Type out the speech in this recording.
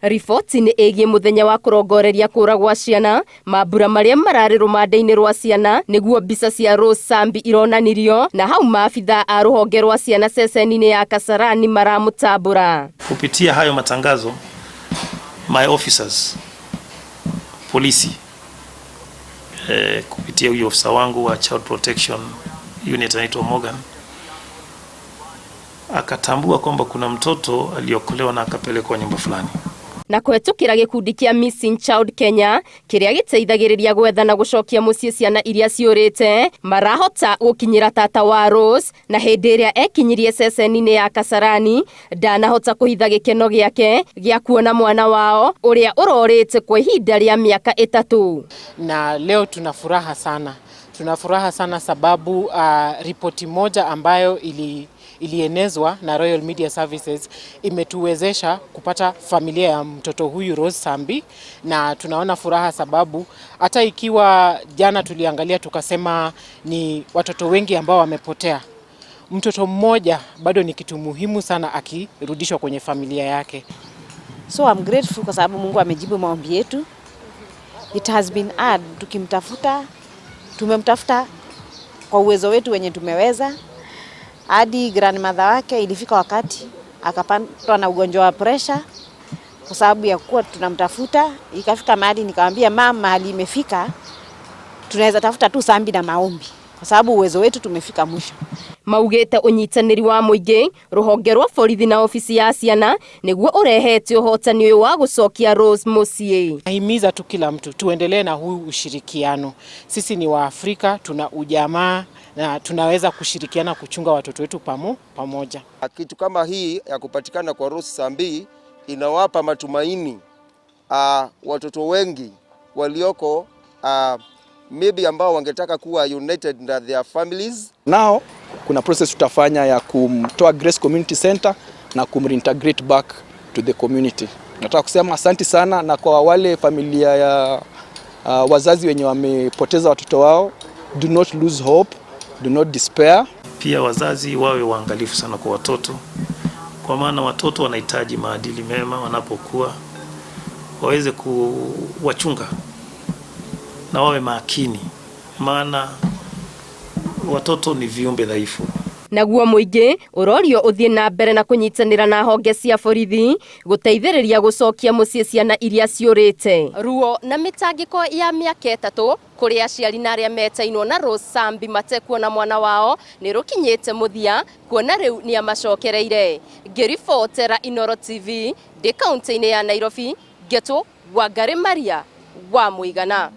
Riboti nĩ ĩgiĩ mũthenya wa kũrongoreria kũũra gwa ciana, mambura marĩa mararĩ rũmande-inĩ rwa ciana nĩguo mbica cia Rose Sambi ironanirio, na hau maabitha a rũhonge rwa ciana ceceni-inĩ ya Kasarani maramũtambũra. Kupitia hayo matangazo, my officers, polisi, kupitia huyo ofisa wangu wa Child Protection Unit anaitwa Morgan, akatambua kwamba kuna mtoto aliokolewa na akapelekwa nyumba fulani. Na kũhetũkĩra gĩkundi kĩa Missing Child Kenya kĩrĩa gĩteithagĩrĩria gwetha na gũcokia mũciĩ ciana iria ciũrĩte, marahota gũkinyĩra tata wa Rose, na hĩndĩ ĩrĩa ekinyirie ceceni-inĩ ya Kasarani ndanahota kũhitha gĩkeno gĩake gĩa kuona mwana wao ũrĩa ũrorĩte kwa ihinda rĩa mĩaka 3. Na leo tuna furaha sana sababu ripoti moja ambayo ilienezwa na Royal Media Services imetuwezesha kupata familia ya mtoto huyu Rose Sambi, na tunaona furaha sababu hata ikiwa jana tuliangalia tukasema ni watoto wengi ambao wamepotea, mtoto mmoja bado ni kitu muhimu sana akirudishwa kwenye familia yake. So I'm grateful kwa sababu Mungu amejibu maombi yetu. It has been hard tumemtafuta kwa uwezo wetu wenye tumeweza. Hadi grandmother wake ilifika wakati akapatwa na ugonjwa wa pressure kwa sababu ya kuwa tunamtafuta. Ikafika mahali nikamwambia mama, mahali imefika tunaweza tafuta tu Sambi na maombi kwa sababu uwezo wetu tumefika mwisho. Maugĩte ũnyitanĩri wa mũingĩ, rũhonge rwa borithi na ofisi ya ciana nĩguo ũrehete ũhotani ũyũ wa gũcokia Rose mũciĩ. Nahimiza tu kila mtu tuendelee na huu ushirikiano. Sisi ni wa Afrika, tuna ujamaa na tunaweza kushirikiana kuchunga watoto wetu pamoja. Kitu kama hii ya kupatikana kwa Rose Sambi inawapa matumaini watoto wengi walioko maybe ambao wangetaka kuwa united na their families. Now kuna process tutafanya ya kumtoa Grace Community Center na kumreintegrate back to the community. Nataka kusema asante sana, na kwa wale familia ya wazazi wenye wamepoteza watoto wao, do not lose hope, do not despair. Pia wazazi wawe waangalifu sana kwa watoto, kwa maana watoto wanahitaji maadili mema wanapokuwa, waweze kuwachunga na wawe makini, maana watoto ni viumbe dhaifu. Naguo mũingĩ ũrorio ũthiĩ na mbere na kũnyitanĩra na honge cia borithi gũteithĩrĩria gũcokia mũciĩ ciana iria ciũrĩte. Ruo na mĩtangĩko ya mĩaka 3 kũrĩ aciari na arĩa metainwo na Rose Sambi matekuona mwana wao nĩ rũkinyĩte mũthia, kuona rĩu nĩ amacokereire. Ngĩribotera Inooro TV ndĩ kaunti-inĩ ya Nairobi, ngetwo Wangari Maria wa Mũigana.